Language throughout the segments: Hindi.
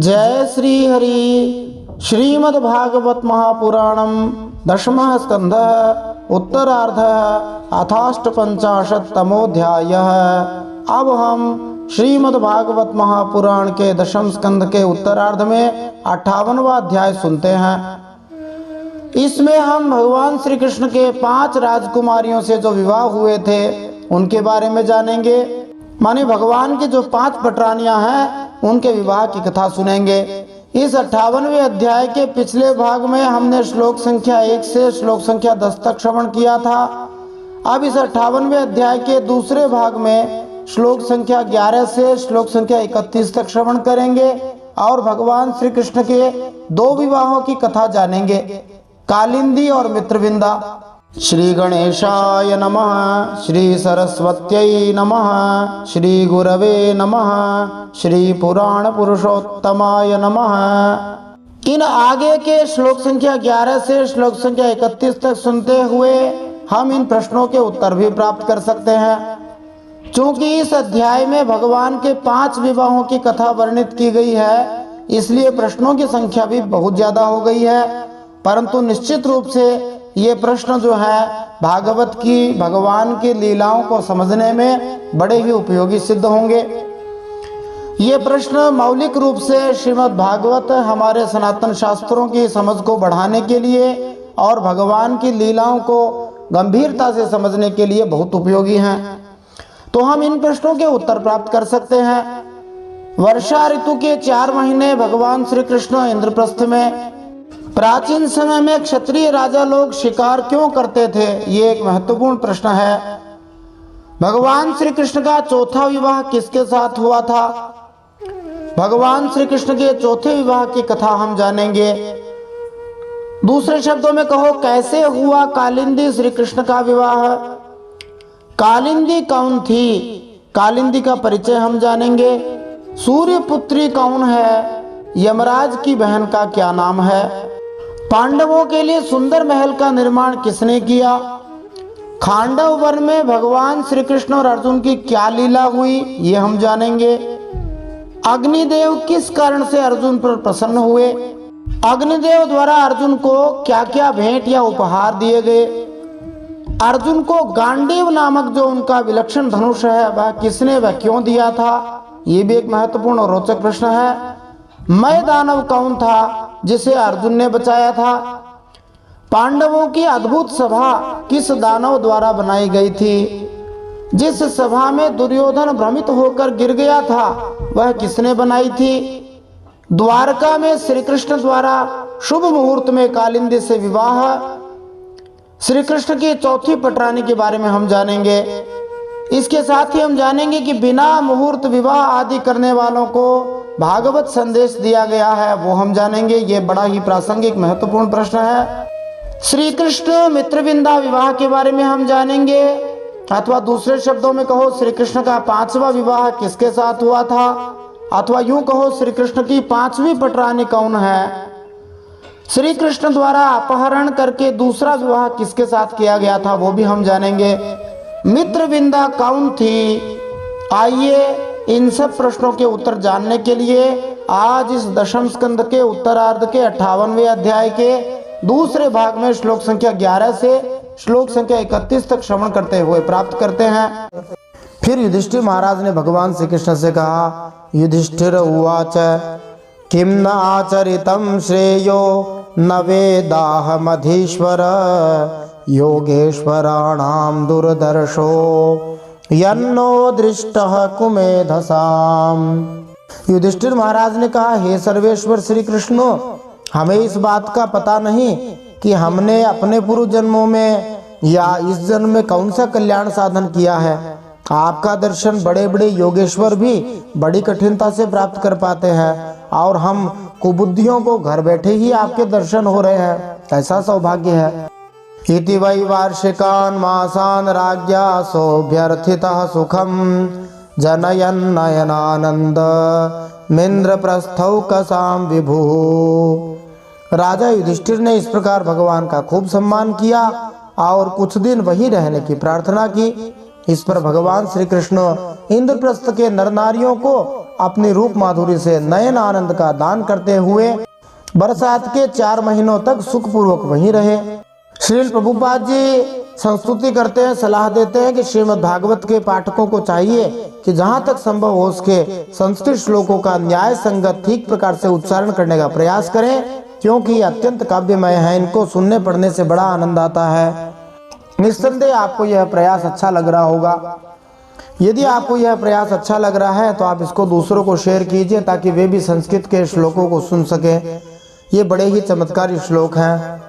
जय श्री हरि। श्रीमद्भागवत महापुराणम दशमः स्कंधः उत्तरार्धः अथाष्टपंचाशत्तमोऽध्यायः। अब हम श्रीमद्भागवत महापुराण के दशम स्कंध के उत्तरार्ध में 58वां अध्याय सुनते हैं। इसमें हम भगवान श्री कृष्ण के 5 राजकुमारियों से जो विवाह हुए थे उनके बारे में जानेंगे। माने भगवान की जो 5 पटरानियां हैं उनके विवाह की कथा सुनेंगे। इस 58वें अध्याय के पिछले भाग में हमने श्लोक संख्या 1 से श्लोक संख्या 10 तक श्रवण किया था। अब इस 58वें अध्याय के दूसरे भाग में श्लोक संख्या 11 से श्लोक संख्या 31 तक श्रवण करेंगे और भगवान श्री कृष्ण के 2 विवाहों की कथा जानेंगे, कालिंदी और मित्रविंदा। श्री गणेशाय नमः, श्री सरस्वत्यै नमः, श्री गुरवे नमः, श्री पुराण पुरुषोत्तमाय नमः। इन आगे के श्लोक संख्या 11 से श्लोक संख्या 31 तक सुनते हुए हम इन प्रश्नों के उत्तर भी प्राप्त कर सकते हैं। चूंकि इस अध्याय में भगवान के 5 विवाहों की कथा वर्णित की गई है, इसलिए प्रश्नों की संख्या भी बहुत ज्यादा हो गई है, परंतु निश्चित रूप से ये प्रश्न जो है भागवत की भगवान की लीलाओं को समझने में बड़े ही उपयोगी सिद्ध होंगे। ये प्रश्न मौलिक रूप से श्रीमद् भागवत हमारे सनातन शास्त्रों की समझ को बढ़ाने के लिए और भगवान की लीलाओं को गंभीरता से समझने के लिए बहुत उपयोगी हैं। तो हम इन प्रश्नों के उत्तर प्राप्त कर सकते हैं। वर्षा ऋतु के 4 महीने भगवान श्री कृष्ण इंद्रप्रस्थ में प्राचीन समय में क्षत्रिय राजा लोग शिकार क्यों करते थे, ये एक महत्वपूर्ण प्रश्न है। भगवान श्री कृष्ण का 4था विवाह किसके साथ हुआ था? भगवान श्री कृष्ण के 4थे विवाह की कथा हम जानेंगे। दूसरे शब्दों में कहो, कैसे हुआ कालिंदी श्री कृष्ण का विवाह? कालिंदी कौन थी? कालिंदी का परिचय हम जानेंगे। सूर्य पुत्री कौन है? यमराज की बहन का क्या नाम है? पांडवों के लिए सुंदर महल का निर्माण किसने किया? खांडव वन में भगवान श्री कृष्ण और अर्जुन की क्या लीला हुई, ये हम जानेंगे। अग्निदेव किस कारण से अर्जुन पर प्रसन्न हुए? अग्निदेव द्वारा अर्जुन को क्या क्या भेंट या उपहार दिए गए? अर्जुन को गांडीव नामक जो उनका विलक्षण धनुष है वह किसने व क्यों दिया था, ये भी एक महत्वपूर्ण और रोचक प्रश्न है। मय दानव कौन था जिसे अर्जुन ने बचाया था? पांडवों की अद्भुत सभा किस दानव द्वारा बनाई गई थी? जिस सभा में दुर्योधन भ्रमित होकर गिर गया था वह किसने बनाई थी? द्वारका में श्री कृष्ण द्वारा शुभ मुहूर्त में कालिंदी से विवाह। श्री कृष्ण की 4थी पटरानी के बारे में हम जानेंगे। इसके साथ ही हम जानेंगे कि बिना मुहूर्त विवाह आदि करने वालों को भागवत संदेश दिया गया है, वो हम जानेंगे। ये बड़ा ही प्रासंगिक महत्वपूर्ण प्रश्न है। श्री कृष्ण मित्रविंदा विवाह के बारे में हम जानेंगे, अथवा दूसरे शब्दों में कहो श्री कृष्ण का 5वां विवाह किसके साथ हुआ था, अथवा यूं कहो श्री कृष्ण की 5वीं पटरानी कौन है? श्री कृष्ण द्वारा अपहरण करके दूसरा विवाह किसके साथ किया गया था, वो भी हम जानेंगे। मित्रविंदा कौन थी? आइए इन सब प्रश्नों के उत्तर जानने के लिए आज इस दशम स्कंद के उत्तरार्ध के 58वें अध्याय के दूसरे भाग में श्लोक संख्या 11 से श्लोक संख्या 31 तक श्रवण करते हुए प्राप्त करते हैं। फिर युधिष्ठिर महाराज ने भगवान श्री कृष्ण से कहा, युधिष्ठिर उवाच किम न आचरितम श्रेयो न वेदाहमधीश्वर योगेश्वराणाम दुर्दर्शो यन्नो दृष्टः कुमेधसाम। युधिष्ठिर महाराज ने कहा, हे सर्वेश्वर श्री कृष्ण, हमें इस बात का पता नहीं कि हमने अपने पूर्व जन्मों में या इस जन्म में कौन सा कल्याण साधन किया है। आपका दर्शन बड़े बड़े योगेश्वर भी बड़ी कठिनता से प्राप्त कर पाते हैं और हम कुबुद्धियों को घर बैठे ही आपके दर्शन हो रहे हैं, ऐसा सौभाग्य है। इति वै वार्षिकान् मासान् राज्ञा सोऽभ्यर्थितः सुखं जनयन् नयनानंद मिन्द्रप्रस्थौकसां विभुः। राजा युधिष्ठिर ने इस प्रकार भगवान का खूब सम्मान किया और कुछ दिन वहीं रहने की प्रार्थना की। इस पर भगवान श्री कृष्ण इंद्रप्रस्थ के नर नारियों को अपनी रूप माधुरी से नयन आनंद का दान करते हुए बरसात के 4 महीनों तक सुखपूर्वक वहीं रहे। श्रील प्रभुपाद जी संस्तुति करते हैं, सलाह देते हैं कि श्रीमद् भागवत के पाठकों को चाहिए कि जहां तक संभव हो उसके संस्कृत श्लोकों का न्याय संगत ठीक प्रकार से उच्चारण करने का प्रयास करें, क्योंकि ये अत्यंत काव्यमय है। इनको सुनने पढ़ने से बड़ा आनंद आता है। निस्संदेह आपको यह प्रयास अच्छा लग रहा होगा। यदि आपको यह प्रयास अच्छा लग रहा है तो आप इसको दूसरों को शेयर कीजिए ताकि वे भी संस्कृत के श्लोकों को सुन सकें। ये बड़े ही चमत्कारी श्लोक हैं।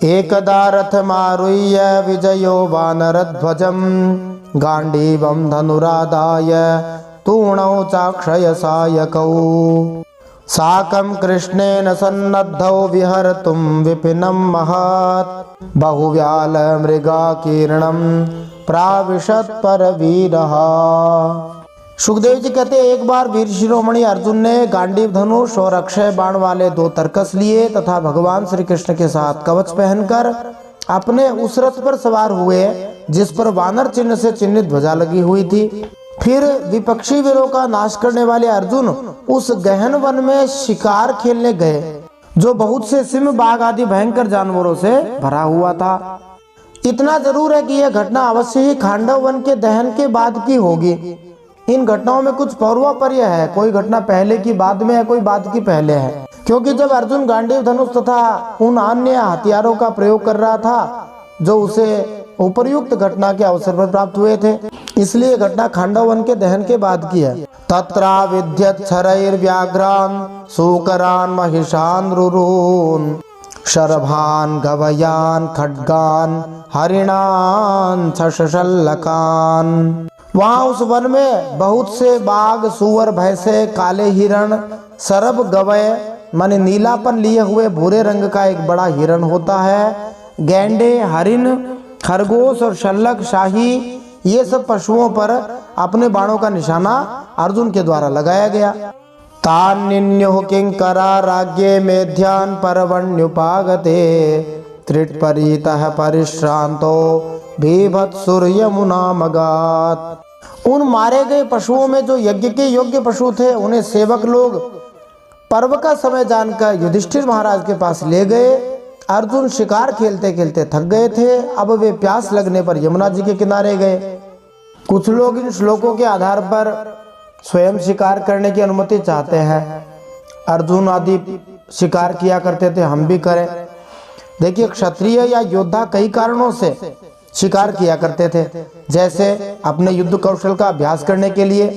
एकदा रथमारुह्य विजयो वानरध्वजं गांडीवं धनुरादाय तूणौ चाक्षयसायकौ साकं कृष्णेन सन्नद्धौ विहर्तुं विपिनं महत् बहुव्याल मृगाकीर्णं प्राविशत् परवीरः। सुखदेव जी कहते हैं, एक बार वीर शिरोमणि अर्जुन ने गांडीव धनुष और अक्षय बाण वाले 2 तरकस लिए तथा भगवान श्री कृष्ण के साथ कवच पहनकर अपने उस रथ पर सवार हुए जिस पर वानर चिन्ह से चिन्हित ध्वजा लगी हुई थी। फिर विपक्षी वीरों का नाश करने वाले अर्जुन उस गहन वन में शिकार खेलने गए जो बहुत से सिंह बाघ आदि भयंकर जानवरों से भरा हुआ था। इतना जरूर है कि यह घटना अवश्य ही खांडव वन के दहन के बाद की होगी। इन घटनाओं में कुछ पूर्वापर्य है, कोई घटना पहले की बाद में है, कोई बाद की पहले है। क्योंकि जब अर्जुन गांडीव धनुष तथा उन अन्य हथियारों का प्रयोग कर रहा था जो उसे उपर्युक्त घटना के अवसर पर प्राप्त हुए थे, इसलिए घटना खांडव वन के दहन के बाद की है। तत्रा विद्यत छरैर्व्याघ्रान् सूकरान् महिषान् रुरून् शरभान् गवयान् खड्गान् हरिणान् शशल्लकान्। वहाँ उस वन में बहुत से बाघ, सुअर, भैंसे, काले हिरण, सरब, गवय माने नीलापन लिए हुए भूरे रंग का एक बड़ा हिरण होता है, गैंडे, हरिण, खरगोश और शल्लक, शाही, ये सब पशुओं पर अपने बाणों का निशाना अर्जुन के द्वारा लगाया गया। तान्निन्युः किंकरा राज्ञे मेध्यान् परवण्युपागते त्रिटपरीतः परिश्रांतो भीभत्सुर्यमुना मगात्। उन मारे गए पशुओं में जो यज्ञ के योग्य पशु थे उन्हें सेवक लोग पर्व का समय जानकर युधिष्ठिर महाराज के पास ले गए। अर्जुन शिकार खेलते खेलते थक गए थे। अब वे प्यास लगने पर यमुना जी के किनारे गए। कुछ लोग इन श्लोकों के आधार पर स्वयं शिकार करने की अनुमति चाहते हैं। अर्जुन आदि शिकार किया करते थे, हम भी करें। देखिए, क्षत्रिय या योद्धा कई कारणों से शिकार किया करते थे, जैसे अपने युद्ध कौशल का अभ्यास करने के लिए,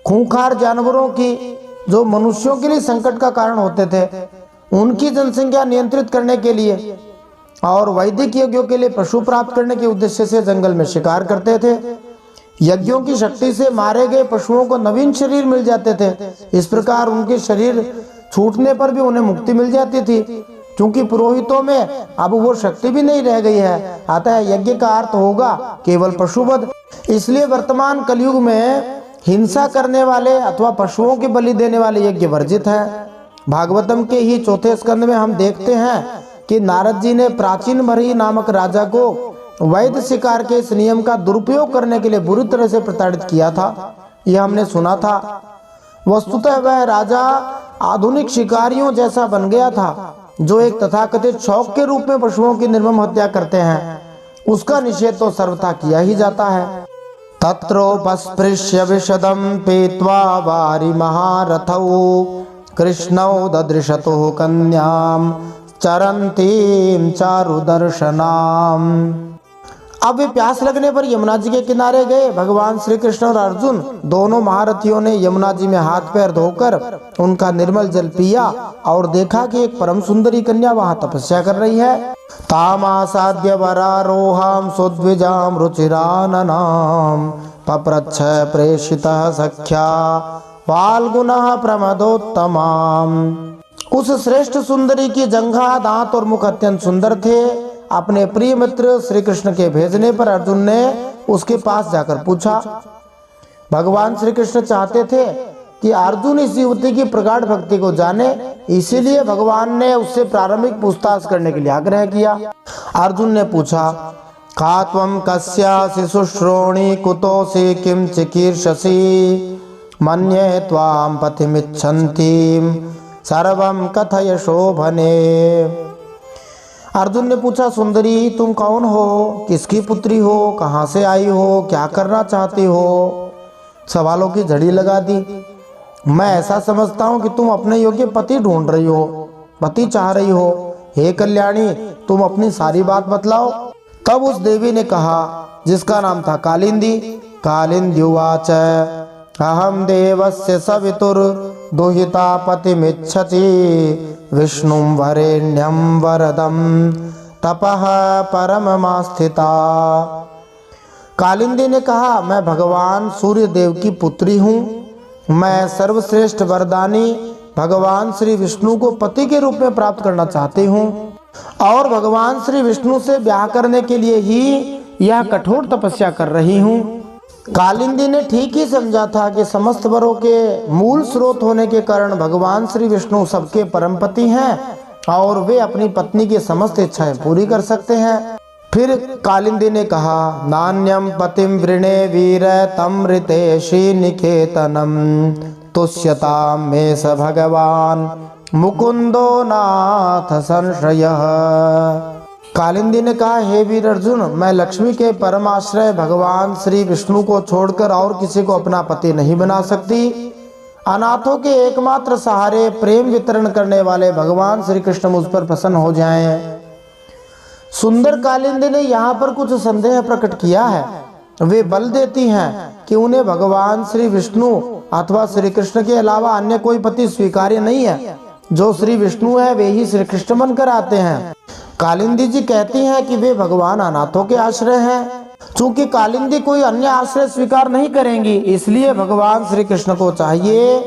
खूंखार जानवरों की जो मनुष्यों के लिए संकट का कारण होते थे उनकी जनसंख्या नियंत्रित करने के लिए, और वैदिक यज्ञों के लिए पशु प्राप्त करने के उद्देश्य से जंगल में शिकार करते थे। यज्ञों की शक्ति से मारे गए पशुओं को नवीन शरीर मिल जाते थे। इस प्रकार उनके शरीर छूटने पर भी उन्हें मुक्ति मिल जाती थी, क्योंकि पुरोहितों में अब वो शक्ति भी नहीं रह गई है। अतः यज्ञ का अर्थ होगा केवल पशुवध। इसलिए वर्तमान कलयुग में हिंसा करने वाले अथवा पशुओं की बलि देने वाले यज्ञ वर्जित है। भागवतम के ही 4थे स्कंद में हम देखते हैं कि नारद जी ने प्राचीन बरही नामक राजा को वैध शिकार के इस नियम का दुरुपयोग करने के लिए बुरी तरह से प्रताड़ित किया था। यह हमने सुना था। वस्तुतः वह राजा आधुनिक शिकारियों जैसा बन गया था जो एक तथाकथित शौक के रूप में पशुओं की निर्मम हत्या करते हैं। उसका निषेध तो सर्वथा किया ही जाता है। तत्रोपस्पृश्य विशदं पीत्वा वारि महारथौ कृष्णौ ददृशतुः कन्यां चरन्तीं चारुदर्शनाम्। अब वे प्यास लगने पर यमुना जी के किनारे गए। भगवान श्री कृष्ण और अर्जुन दोनों महारथियों ने यमुना जी में हाथ पैर धोकर उनका निर्मल जल पिया और देखा कि एक परम सुंदरी कन्या वहां तपस्या कर रही है। तामासाद्य वरारोहाम सुद्विजाम रुचिराननाम पप्रच्छ प्रेषितः सख्या फाल्गुनः प्रमदोत्तमाम। उस श्रेष्ठ सुंदरी की जंघा, दांत और मुख अत्यंत सुंदर थे। अपने प्रिय मित्र श्री कृष्ण के भेजने पर अर्जुन ने उसके पास जाकर पूछा। भगवान श्री कृष्ण चाहते थे कि अर्जुन इस युवती की प्रगाढ़ भक्ति को जाने, इसीलिए भगवान ने उससे प्रारंभिक पूछताछ करने के लिए आग्रह किया। अर्जुन ने पूछा, का त्वं कस्यासि शुश्रोणि कुतोऽसि किं चिकीर्षसि मन्ये त्वां पतिमिच्छन्तीं सर्वं कथय शोभने। अर्जुन ने पूछा, सुंदरी तुम कौन हो, किसकी पुत्री हो, कहाँ से आई हो, क्या करना चाहती हो? सवालों की झड़ी लगा दी। मैं ऐसा समझता हूँ कि तुम अपने योग्य पति ढूंढ रही हो, पति चाह रही हो। हे कल्याणी, तुम अपनी सारी बात बतलाओ। तब उस देवी ने कहा, जिसका नाम था कालिंदी, कालिंद्युवाच अहम देवस्य सवितुर दुहिता पतिमिच्छति विष्णुं वरेण्यं वरदं तपः परममास्थिता। कालिंदी ने कहा, मैं भगवान सूर्य देव की पुत्री हूँ। मैं सर्वश्रेष्ठ वरदानी भगवान श्री विष्णु को पति के रूप में प्राप्त करना चाहती हूँ और भगवान श्री विष्णु से ब्याह करने के लिए ही यह कठोर तपस्या कर रही हूँ। कालिंदी ने ठीक ही समझा था कि समस्त वरों के मूल स्रोत होने के कारण भगवान श्री विष्णु सबके परमपति हैं और वे अपनी पत्नी की समस्त इच्छाएं पूरी कर सकते हैं। फिर कालिंदी ने कहा, नान्यम पतिम वृणे वीर तम ऋतेशी निकेतनम तुष्यताम मे स भगवान मुकुंदो नाथ संशयः। कालिंदी ने कहा, हे वीर अर्जुन, मैं लक्ष्मी के परमाश्रय भगवान श्री विष्णु को छोड़कर और किसी को अपना पति नहीं बना सकती। अनाथों के एकमात्र सहारे प्रेम वितरण करने वाले भगवान श्री कृष्ण मुझ पर प्रसन्न हो जाएं। सुंदर कालिंदी ने यहाँ पर कुछ संदेह प्रकट किया है। वे बल देती हैं कि उन्हें भगवान श्री विष्णु अथवा श्री कृष्ण के अलावा अन्य कोई पति स्वीकार्य नहीं है। जो श्री विष्णु है वे ही श्री कृष्ण बनकर आते हैं। कालिंदी जी कहती हैं कि वे भगवान अनाथों के आश्रय हैं। चूंकि कालिंदी कोई अन्य आश्रय स्वीकार नहीं करेंगी, इसलिए भगवान श्री कृष्ण को चाहिए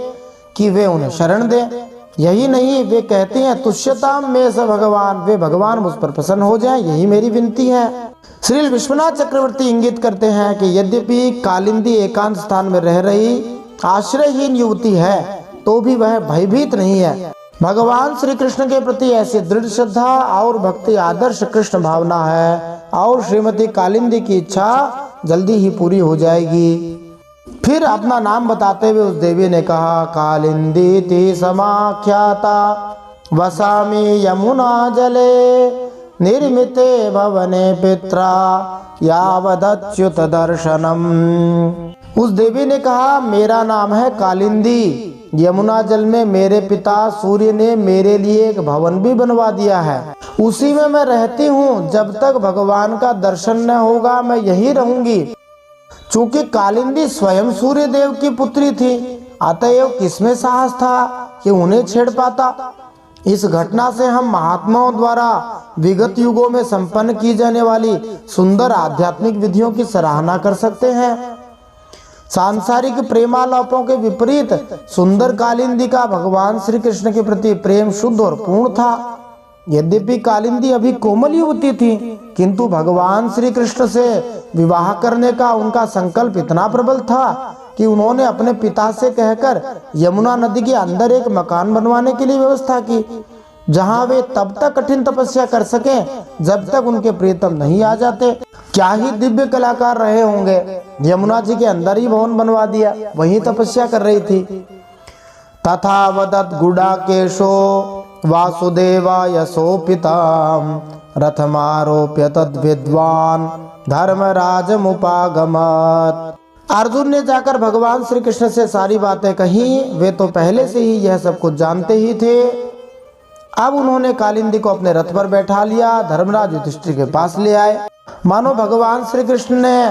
कि वे उन्हें शरण दें। यही नहीं, वे कहती हैं तुष्यताम में स भगवान, वे भगवान मुझ पर प्रसन्न हो जाएं, यही मेरी विनती है। श्री विश्वनाथ चक्रवर्ती इंगित करते हैं कि यद्यपि कालिंदी एकांत स्थान में रह रही आश्रयहीन युवती है तो भी वह भयभीत नहीं है। भगवान श्री कृष्ण के प्रति ऐसी दृढ़ श्रद्धा और भक्ति आदर्श कृष्ण भावना है और श्रीमती कालिंदी की इच्छा जल्दी ही पूरी हो जाएगी। फिर अपना नाम बताते हुए उस देवी ने कहा, कालिंदी ती समाख्याता वसामि यमुना जले निर्मिते भवने पित्रा यावदच्युत दर्शनम। उस देवी ने कहा, मेरा नाम है कालिंदी। यमुना जल में मेरे पिता सूर्य ने मेरे लिए एक भवन भी बनवा दिया है। उसी में मैं रहती हूँ। जब तक भगवान का दर्शन न होगा मैं यही रहूंगी। चूंकि कालिंदी स्वयं सूर्य देव की पुत्री थी, अतएव किसमें साहस था कि उन्हें छेड़ पाता। इस घटना से हम महात्माओं द्वारा विगत युगों में संपन्न की जाने वाली सुंदर आध्यात्मिक विधियों की सराहना कर सकते हैं। सांसारिक प्रेमालापों के विपरीत सुंदर कालिंदी का भगवान श्री कृष्ण के प्रति प्रेम शुद्ध और पूर्ण था। यद्यपि कालिंदी अभी कोमल युवती थी, किंतु भगवान श्री कृष्ण से विवाह करने का उनका संकल्प इतना प्रबल था कि उन्होंने अपने पिता से कहकर यमुना नदी के अंदर एक मकान बनवाने के लिए व्यवस्था की, जहां वे तब तक कठिन तपस्या कर सकें जब तक उनके प्रियतम नहीं आ जाते। क्या ही दिव्य कलाकार रहे होंगे। यमुना जी के अंदर ही भवन बनवा दिया, वहीं तपस्या कर रही थी। तथा वदत गुडाकेशो वासुदेवा यशोपिताम रथमारोप्य तद विद्वान धर्मराज मुपागमत। अर्जुन ने जाकर भगवान श्री कृष्ण से सारी बातें कही। वे तो पहले से ही यह सब कुछ जानते ही थे। अब उन्होंने कालिंदी को अपने रथ पर बैठा लिया, धर्मराज युधिष्ठिर के पास ले आए। मानो भगवान श्री कृष्ण ने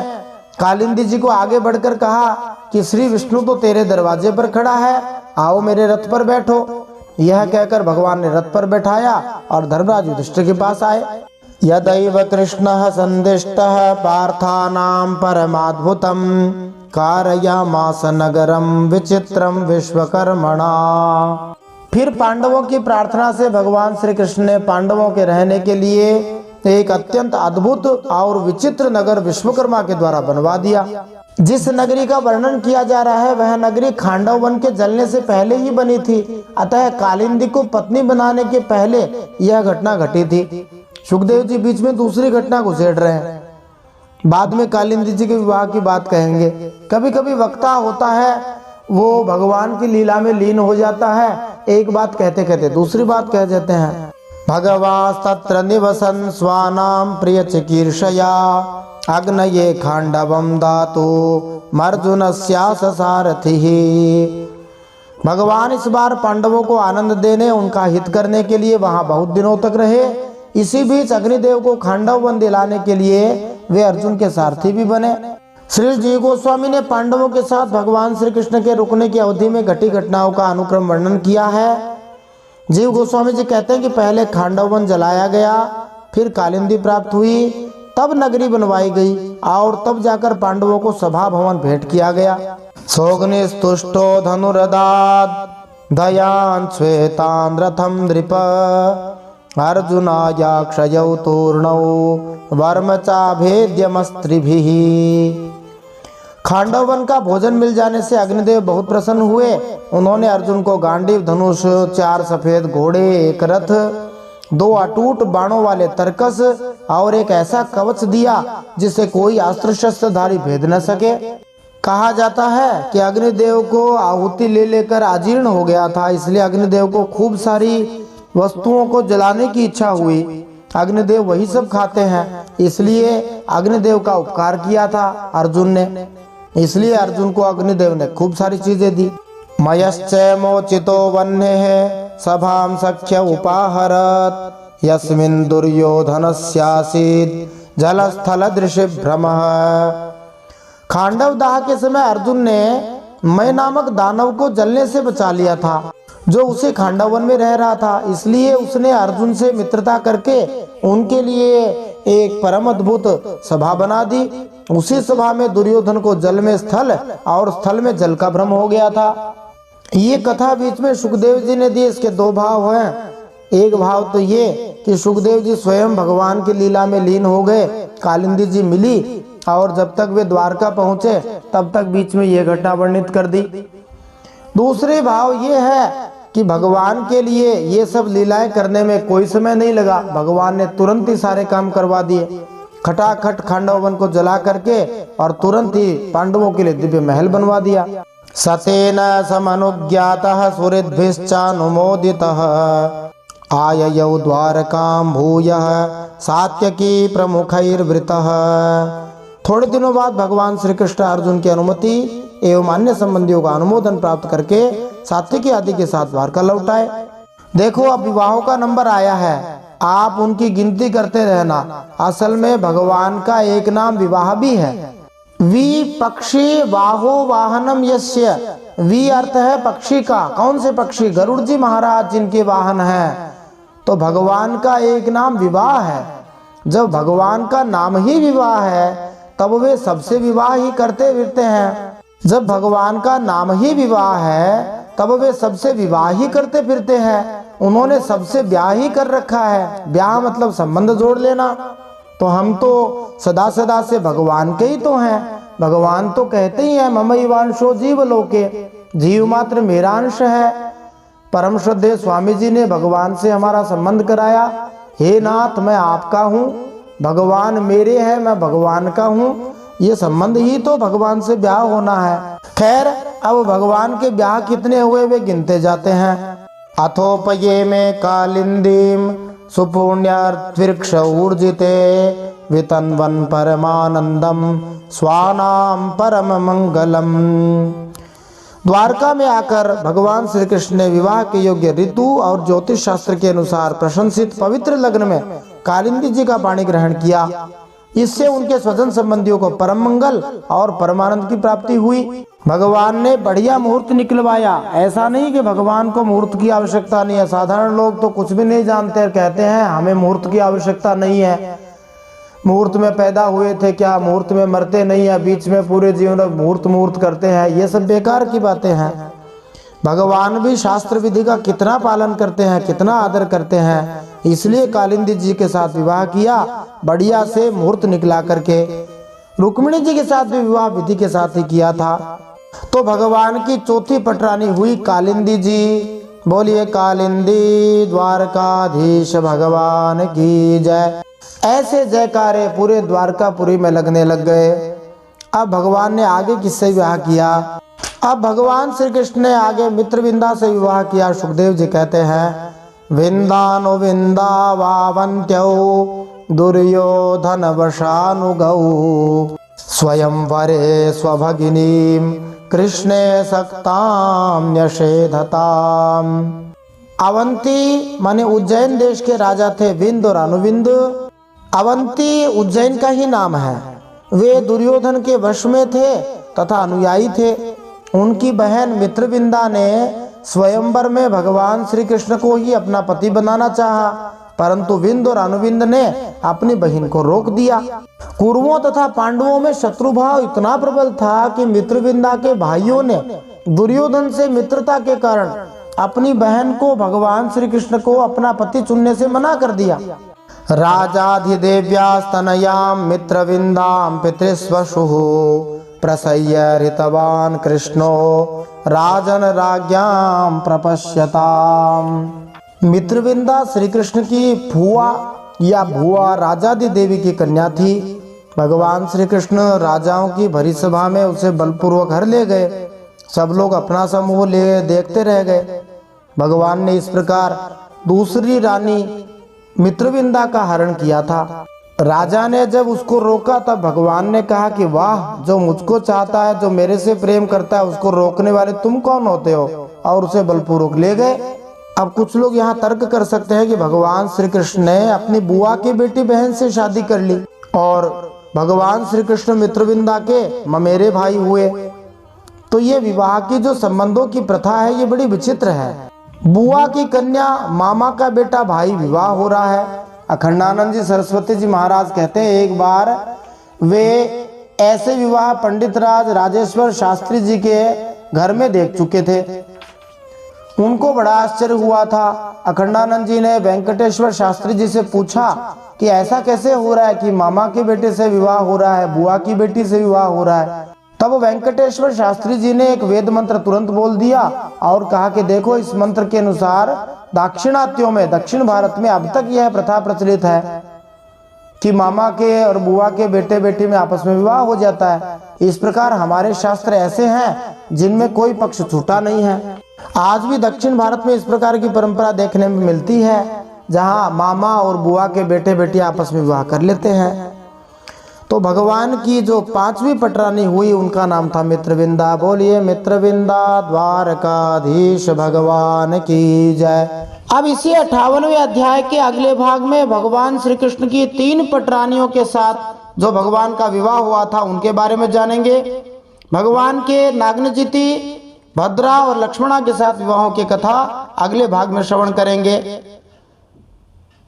कालिंदी जी को आगे बढ़कर कहा कि श्री विष्णु तो तेरे दरवाजे पर खड़ा है, आओ मेरे रथ पर बैठो। यह कहकर भगवान ने रथ पर बैठाया और धर्मराज युधिष्ठिर के पास आए। यदैव कृष्णः संदिष्टः पार्थानां परमाद्भुतं कारयामास नगरं विचित्रं विश्वकर्मणा। फिर पांडवों की प्रार्थना से भगवान श्री कृष्ण ने पांडवों के रहने के लिए एक अत्यंत अद्भुत और विचित्र नगर विश्वकर्मा के द्वारा बनवा दिया। जिस नगरी का वर्णन किया जा रहा है वह नगरी खांडव वन के जलने से पहले ही बनी थी। अतः कालिंदी को पत्नी बनाने के पहले यह घटना घटी थी। सुखदेव जी बीच में दूसरी घटना घुसेड़ रहे हैं। बाद में कालिंदी जी के विवाह की बात कहेंगे। कभी कभी वक्ता होता है वो भगवान की लीला में लीन हो जाता है। एक बात कहते कहते दूसरी बात कह देते हैं। भगवास्तत्र निवसन स्वानाम प्रिय चिकीर्षया अग्नये खांडवम दातु मर्जुनस्यास सारथिः। भगवान इस बार पांडवों को आनंद देने, उनका हित करने के लिए वहां बहुत दिनों तक रहे। इसी बीच अग्निदेव को खांडव वन दिलाने के लिए वे अर्जुन के सारथी भी बने। श्री जीव गोस्वामी ने पांडवों के साथ भगवान श्री कृष्ण के रुकने की अवधि में घटी घटनाओं का अनुक्रम वर्णन किया है। जीव गोस्वामी जी कहते हैं कि पहले खांडव वन जलाया गया, फिर कालिंदी प्राप्त हुई, तब नगरी बनवाई गई और तब जाकर पांडवों को सभा भवन भेंट किया गया। सोग्निस्तुष्टो धनुरदात् दयान् श्वेतान् रथं नृप अर्जुनायाक्षयौ तूर्णौ वर्म चाभेद्यमस्त्रिभिः। खांडव वन का भोजन मिल जाने से अग्निदेव बहुत प्रसन्न हुए। उन्होंने अर्जुन को गांडीव, धनुष, 4 सफेद घोड़े, एक रथ, 2 अटूट बाणों वाले तरकस और एक ऐसा कवच दिया जिसे कोई अस्त्र शस्त्रधारी भेद न सके। कहा जाता है कि अग्निदेव को आहुति ले लेकर अजीर्ण हो गया था, इसलिए अग्निदेव को खूब सारी वस्तुओं को जलाने की इच्छा हुई। अग्निदेव वही सब खाते हैं, इसलिए अग्निदेव का उपकार किया था अर्जुन ने। इसलिए अर्जुन को अग्निदेव ने खूब सारी चीजें दी। मयश्च मोचितो वह्नेः सभां सख्य उपाहरत् यस्मिन् दुर्योधनस्यासीत् जलस्थल दृश्य भ्रमः। खांडव दाह के समय अर्जुन ने मय नामक दानव को जलने से बचा लिया था, जो उसे खांडव वन में रह रहा था। इसलिए उसने अर्जुन से मित्रता करके उनके लिए एक परम अद्भुत सभा बना दी। उसी सभा में दुर्योधन को जल में स्थल और स्थल में जल का भ्रम हो गया था। ये कथा बीच में सुखदेव जी ने दी। इसके 2 भाव हैं। एक भाव तो ये कि सुखदेव जी स्वयं भगवान की लीला में लीन हो गए, कालिंदी जी मिली और जब तक वे द्वारका पहुंचे तब तक बीच में ये घटना वर्णित कर दी। दूसरे भाव ये है कि भगवान के लिए ये सब लीलाएं करने में कोई समय नहीं लगा। भगवान ने तुरंत ही सारे काम करवा दिए, खटाखट खांडव वन को जला करके और तुरंत ही पांडवों के लिए दिव्य महल बनवा दिया। सतेन समनुज्ञातः सुहृद्भिश्चानुमोदितः आययौ द्वारकां भूयः सात्यकी प्रमुखैर्वृतः। थोड़े दिनों बाद भगवान श्री कृष्ण अर्जुन की अनुमति एवं अन्य संबंधियों का अनुमोदन प्राप्त करके सात्यकी आदि के साथ द्वारका लौट आए। देखो अब विवाहों का नंबर आया है, आप उनकी गिनती करते रहना। असल में भगवान का एक नाम विवाह भी है। वी पक्षी वाहो वाहनम यस्य। वी अर्थ है पक्षी का। कौन से पक्षी? गरुड़ जी महाराज जिनके वाहन हैं। तो भगवान का एक नाम विवाह है। जब भगवान का नाम ही विवाह है तब वे सबसे विवाह ही करते फिरते हैं। जब भगवान का नाम ही विवाह है तब वे सबसे विवाह ही करते फिरते हैं। उन्होंने सबसे ब्याह ही कर रखा है। ब्याह मतलब संबंध जोड़ लेना। तो हम तो सदा सदा से भगवान के ही तो हैं। भगवान तो कहते ही हैं ममैवांशो जीवलोके, जीव मात्र मेरा अंश है। परम श्रद्धेय स्वामी जी ने भगवान से हमारा संबंध कराया। हे नाथ, मैं आपका हूँ, भगवान मेरे हैं, मैं भगवान का हूँ। ये संबंध ही तो भगवान से ब्याह होना है। खैर, अब भगवान के ब्याह कितने हुए वे गिनते जाते हैं। अथोपये में कालिंदीम सुपुण्यर्वृक्ष ऊर्जिते वितन्वन परमानंदम स्वानाम परम मंगलम। द्वारका में आकर भगवान श्री कृष्ण ने विवाह के योग्य ऋतु और ज्योतिष शास्त्र के अनुसार प्रशंसित पवित्र लग्न में कालिंदी जी का पाणी ग्रहण किया। इससे उनके स्वजन संबंधियों को परम मंगल और परमानंद की प्राप्ति हुई। भगवान ने बढ़िया मुहूर्त निकलवाया। ऐसा नहीं कि भगवान को मुहूर्त की आवश्यकता नहीं है। साधारण लोग तो कुछ भी नहीं जानते, कहते हैं हमें मुहूर्त की आवश्यकता नहीं है। मुहूर्त में पैदा हुए थे क्या, मुहूर्त में मरते नहीं है, बीच में पूरे जीवन में मुहूर्त करते हैं। ये सब बेकार की बातें हैं। भगवान भी शास्त्र विधि का कितना पालन करते हैं, कितना आदर करते हैं। इसलिए कालिंदी जी के साथ विवाह किया, बढ़िया से मुहूर्त निकला करके। रुक्मिणी जी के साथ भी विवाह विधि के साथ ही किया था। तो भगवान की चौथी पटरानी हुई कालिंदी जी। बोलिए कालिंदी द्वारकाधीश भगवान की जय। ऐसे जयकारे पूरे द्वारकापुरी में लगने लग गए। अब भगवान ने आगे किससे विवाह किया? अब भगवान श्री कृष्ण ने आगे मित्रविंदा से विवाह किया। सुखदेव जी कहते हैं, विंदानो विंदावावन्त्यौ दुर्योधन वशानुगौ स्वयंवरे स्वभगिनीं कृष्णे सक्तां न्यषेधताम्। अवंती माने उज्जैन देश के राजा थे विंद और अनुविंद। अवंती उज्जैन का ही नाम है। वे दुर्योधन के वश में थे तथा अनुयायी थे। उनकी बहन मित्रविंदा ने स्वयंवर में भगवान श्री कृष्ण को ही अपना पति बनाना चाहा, परंतु विंद और अनुविंद ने अपनी बहन को रोक दिया। कौरवों तथा पांडवों में शत्रुभाव इतना प्रबल था कि मित्रविंदा के भाइयों ने दुर्योधन से मित्रता के कारण अपनी बहन को भगवान श्री कृष्ण को अपना पति चुनने से मना कर दिया। राजाधिदेव्यास्तनयां मित्रविंदां पितृस्वशुः प्रसह्य ऋतवान् कृष्णो राजन राज्ञां प्रपश्यताम्। मित्रविंदा श्री कृष्ण की फुआ या भुआ राजादि देवी की कन्या थी। भगवान श्री कृष्ण राजाओं की भरी सभा में उसे बलपूर्वक घर ले गए। सब लोग अपना समूह ले देखते रह गए। भगवान ने इस प्रकार दूसरी रानी मित्रविंदा का हरण किया था। राजा ने जब उसको रोका तब भगवान ने कहा कि वाह, जो मुझको चाहता है, जो मेरे से प्रेम करता है, उसको रोकने वाले तुम कौन होते हो, और उसे बलपूर्वक ले गए। अब कुछ लोग यहाँ तर्क कर सकते हैं कि भगवान श्री कृष्ण ने अपनी बुआ की बेटी बहन से शादी कर ली और भगवान श्री कृष्ण मित्रविंदा के ममेरे भाई हुए। तो ये विवाह की जो संबंधों की प्रथा है ये बड़ी विचित्र है। बुआ की कन्या मामा का बेटा भाई विवाह हो रहा है। अखंडानंद जी सरस्वती जी महाराज कहते हैं, एक बार वे ऐसे विवाह पंडित राज राजेश्वर शास्त्री जी के घर में देख चुके थे। उनको बड़ा आश्चर्य हुआ था। अखंडानंद जी ने वेंकटेश्वर शास्त्री जी से पूछा कि ऐसा कैसे हो रहा है कि मामा के बेटे से विवाह हो रहा है, बुआ की बेटी से विवाह हो रहा है। तब वेंकटेश्वर शास्त्री जी ने एक वेद मंत्र तुरंत बोल दिया और कहा कि देखो, इस मंत्र के अनुसार दाक्षिणात्यों में, दक्षिण भारत में अब तक यह प्रथा प्रचलित है कि मामा के और बुआ के बेटे बेटी में आपस में विवाह हो जाता है। इस प्रकार हमारे शास्त्र ऐसे हैं जिनमें कोई पक्ष छूटा नहीं है। आज भी दक्षिण भारत में इस प्रकार की परंपरा देखने में मिलती है, जहां मामा और बुआ के बेटे बेटी आपस में विवाह कर लेते हैं। तो भगवान की जो पांचवी पटरानी हुई उनका नाम था मित्रविंदा। बोलिए मित्रविंदा द्वारकाधीश भगवान की जय। अब इसी 58वें अध्याय के अगले भाग में भगवान श्री कृष्ण की 3 पटरानियों के साथ जो भगवान का विवाह हुआ था उनके बारे में जानेंगे। भगवान के नागनजिति, भद्रा और लक्ष्मणा के साथ विवाहों की कथा अगले भाग में श्रवण करेंगे।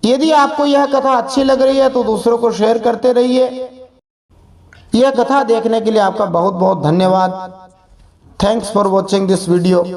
यदि आपको यह कथा अच्छी लग रही है तो दूसरों को शेयर करते रहिए। यह कथा देखने के लिए आपका बहुत बहुत धन्यवाद। Thanks for watching this video.